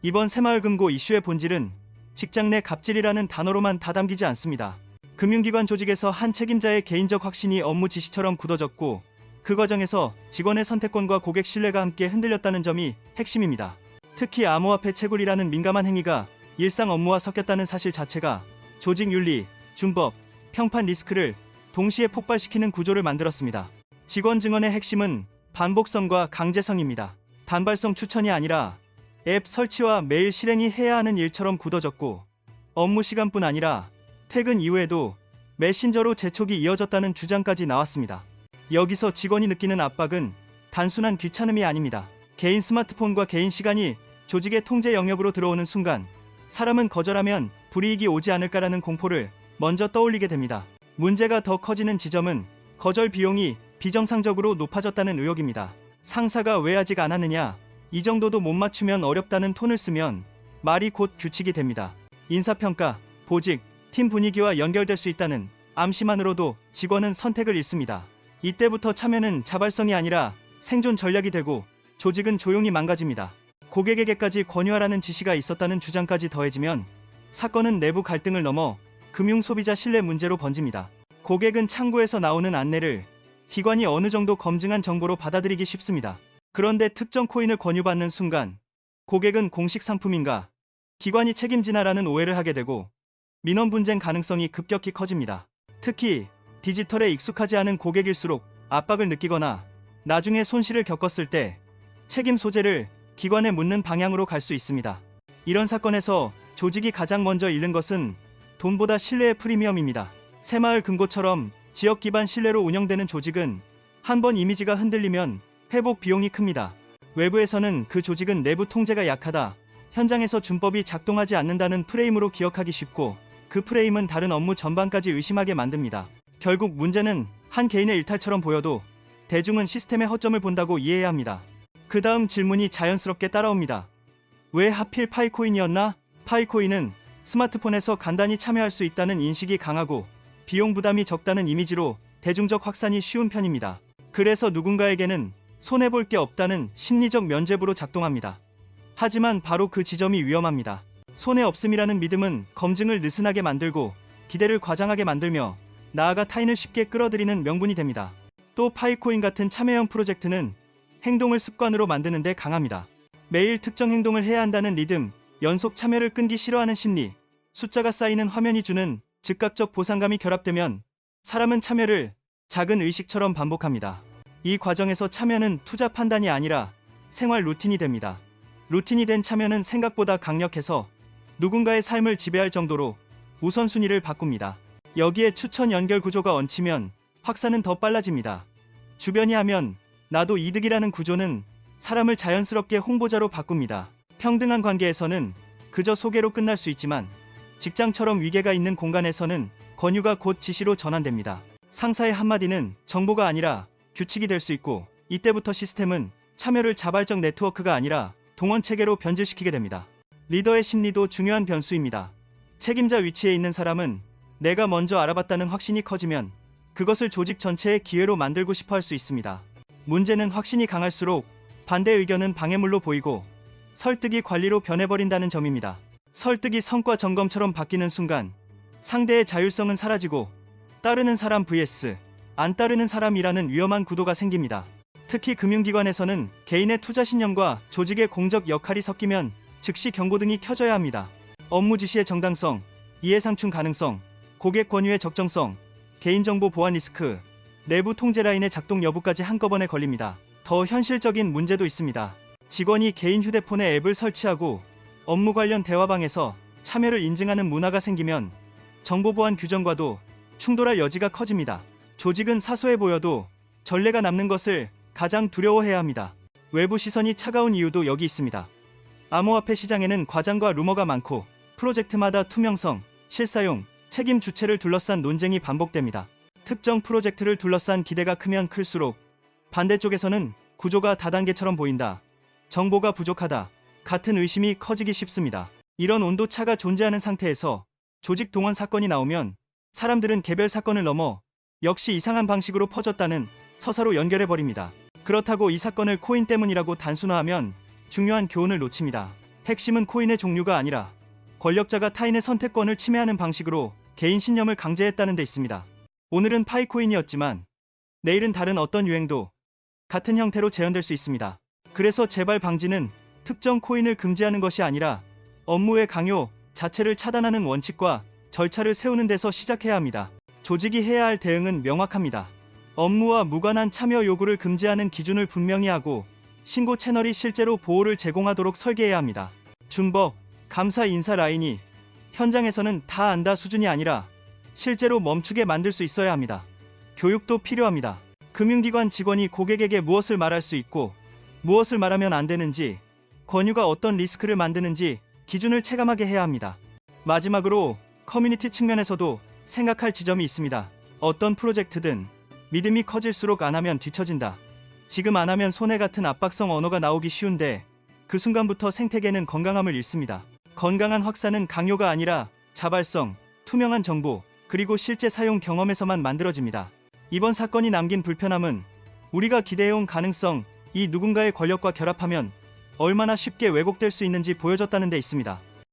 이번 새마을금고 이슈의 본질은 직장 내 갑질이라는 단어로만 다 담기지 않습니다. 금융기관 조직에서 한 책임자의 개인적 확신이 업무 지시처럼 굳어졌고 그 과정에서 직원의 선택권과 고객 신뢰가 함께 흔들렸다는 점이 핵심입니다. 특히 암호화폐 채굴이라는 민감한 행위가 일상 업무와 섞였다는 사실 자체가 조직 윤리, 준법, 평판 리스크를 동시에 폭발시키는 구조를 만들었습니다. 직원 증언의 핵심은 반복성과 강제성입니다. 단발성 추천이 아니라 앱 설치와 매일 실행이 해야 하는 일처럼 굳어졌고 업무 시간뿐 아니라 퇴근 이후에도 메신저로 재촉이 이어졌다는 주장까지 나왔습니다. 여기서 직원이 느끼는 압박은 단순한 귀찮음이 아닙니다. 개인 스마트폰과 개인 시간이 조직의 통제 영역으로 들어오는 순간 사람은 거절하면 불이익이 오지 않을까라는 공포를 먼저 떠올리게 됩니다. 문제가 더 커지는 지점은 거절 비용이 비정상적으로 높아졌다는 의혹입니다. 상사가 왜 아직 안 하느냐, 이 정도도 못 맞추면 어렵다는 톤을 쓰면 말이 곧 규칙이 됩니다. 인사평가, 보직, 팀 분위기와 연결될 수 있다는 암시만으로도 직원은 선택을 잃습니다. 이때부터 참여는 자발성이 아니라 생존 전략이 되고 조직은 조용히 망가집니다. 고객에게까지 권유하라는 지시가 있었다는 주장까지 더해지면 사건은 내부 갈등을 넘어 금융 소비자 신뢰 문제로 번집니다. 고객은 창구에서 나오는 안내를 기관이 어느 정도 검증한 정보로 받아들이기 쉽습니다. 그런데 특정 코인을 권유받는 순간 고객은 공식 상품인가, 기관이 책임지나라는 오해를 하게 되고 민원 분쟁 가능성이 급격히 커집니다. 특히 디지털에 익숙하지 않은 고객일수록 압박을 느끼거나 나중에 손실을 겪었을 때 책임 소재를 기관에 묻는 방향으로 갈 수 있습니다. 이런 사건에서 조직이 가장 먼저 잃는 것은 돈보다 신뢰의 프리미엄입니다. 새마을금고처럼 지역 기반 신뢰로 운영되는 조직은 한번 이미지가 흔들리면 회복 비용이 큽니다. 외부에서는 그 조직은 내부 통제가 약하다, 현장에서 준법이 작동하지 않는다는 프레임으로 기억하기 쉽고 그 프레임은 다른 업무 전반까지 의심하게 만듭니다. 결국 문제는 한 개인의 일탈처럼 보여도 대중은 시스템의 허점을 본다고 이해해야 합니다. 그 다음 질문이 자연스럽게 따라옵니다. 왜 하필 파이코인이었나? 파이코인은 스마트폰에서 간단히 참여할 수 있다는 인식이 강하고 비용 부담이 적다는 이미지로 대중적 확산이 쉬운 편입니다. 그래서 누군가에게는 손해볼 게 없다는 심리적 면죄부로 작동합니다. 하지만 바로 그 지점이 위험합니다. 손해 없음이라는 믿음은 검증을 느슨하게 만들고 기대를 과장하게 만들며 나아가 타인을 쉽게 끌어들이는 명분이 됩니다. 또 파이코인 같은 참여형 프로젝트는 행동을 습관으로 만드는 데 강합니다. 매일 특정 행동을 해야 한다는 리듬, 연속 참여를 끊기 싫어하는 심리, 숫자가 쌓이는 화면이 주는 즉각적 보상감이 결합되면 사람은 참여를 작은 의식처럼 반복합니다. 이 과정에서 참여는 투자 판단이 아니라 생활 루틴이 됩니다. 루틴이 된 참여는 생각보다 강력해서 누군가의 삶을 지배할 정도로 우선순위를 바꿉니다. 여기에 추천 연결 구조가 얹히면 확산은 더 빨라집니다. 주변이 하면 나도 이득이라는 구조는 사람을 자연스럽게 홍보자로 바꿉니다. 평등한 관계에서는 그저 소개로 끝날 수 있지만 직장처럼 위계가 있는 공간에서는 권유가 곧 지시로 전환됩니다. 상사의 한마디는 정보가 아니라 규칙이 될 수 있고 이때부터 시스템은 참여를 자발적 네트워크가 아니라 동원체계로 변질시키게 됩니다. 리더의 심리도 중요한 변수입니다. 책임자 위치에 있는 사람은 내가 먼저 알아봤다는 확신이 커지면 그것을 조직 전체의 기회로 만들고 싶어 할 수 있습니다. 문제는 확신이 강할수록 반대 의견은 방해물로 보이고 설득이 관리로 변해버린다는 점입니다. 설득이 성과 점검처럼 바뀌는 순간 상대의 자율성은 사라지고 따르는 사람 vs 안 따르는 사람이라는 위험한 구도가 생깁니다. 특히 금융기관에서는 개인의 투자 신념과 조직의 공적 역할이 섞이면 즉시 경고등이 켜져야 합니다. 업무 지시의 정당성, 이해상충 가능성, 고객 권유의 적정성, 개인정보 보안 리스크, 내부 통제 라인의 작동 여부까지 한꺼번에 걸립니다. 더 현실적인 문제도 있습니다. 직원이 개인 휴대폰에 앱을 설치하고 업무 관련 대화방에서 참여를 인증하는 문화가 생기면 정보보안 규정과도 충돌할 여지가 커집니다. 조직은 사소해 보여도 전례가 남는 것을 가장 두려워해야 합니다. 외부 시선이 차가운 이유도 여기 있습니다. 암호화폐 시장에는 과장과 루머가 많고 프로젝트마다 투명성, 실사용, 책임 주체를 둘러싼 논쟁이 반복됩니다. 특정 프로젝트를 둘러싼 기대가 크면 클수록 반대쪽에서는 구조가 다단계처럼 보인다, 정보가 부족하다 같은 의심이 커지기 쉽습니다. 이런 온도차가 존재하는 상태에서 조직 동원 사건이 나오면 사람들은 개별 사건을 넘어 역시 이상한 방식으로 퍼졌다는 서사로 연결해버립니다. 그렇다고 이 사건을 코인 때문이라고 단순화하면 중요한 교훈을 놓칩니다. 핵심은 코인의 종류가 아니라 권력자가 타인의 선택권을 침해하는 방식으로 개인 신념을 강제했다는 데 있습니다. 오늘은 파이코인이었지만 내일은 다른 어떤 유행도 같은 형태로 재현될 수 있습니다. 그래서 재발 방지는 특정 코인을 금지하는 것이 아니라 업무의 강요 자체를 차단하는 원칙과 절차를 세우는 데서 시작해야 합니다. 조직이 해야 할 대응은 명확합니다. 업무와 무관한 참여 요구를 금지하는 기준을 분명히 하고 신고 채널이 실제로 보호를 제공하도록 설계해야 합니다. 준법, 감사 인사 라인이 현장에서는 다 안다 수준이 아니라 실제로 멈추게 만들 수 있어야 합니다. 교육도 필요합니다. 금융기관 직원이 고객에게 무엇을 말할 수 있고 무엇을 말하면 안 되는지, 권유가 어떤 리스크를 만드는지 기준을 체감하게 해야 합니다. 마지막으로 커뮤니티 측면에서도 생각할 지점이 있습니다. 어떤 프로젝트든 믿음이 커질수록 안 하면 뒤처진다. 지금 안 하면 손해 같은 압박성 언어가 나오기 쉬운데 그 순간부터 생태계는 건강함을 잃습니다. 건강한 확산은 강요가 아니라 자발성, 투명한 정보, 그리고 실제 사용 경험에서만 만들어집니다. 이번 사건이 남긴 불편함은 우리가 기대해온 가능성, 이 누군가의 권력과 결합하면 얼마나 쉽게 왜곡될 수 있는지 보여줬다는 데 있습니다.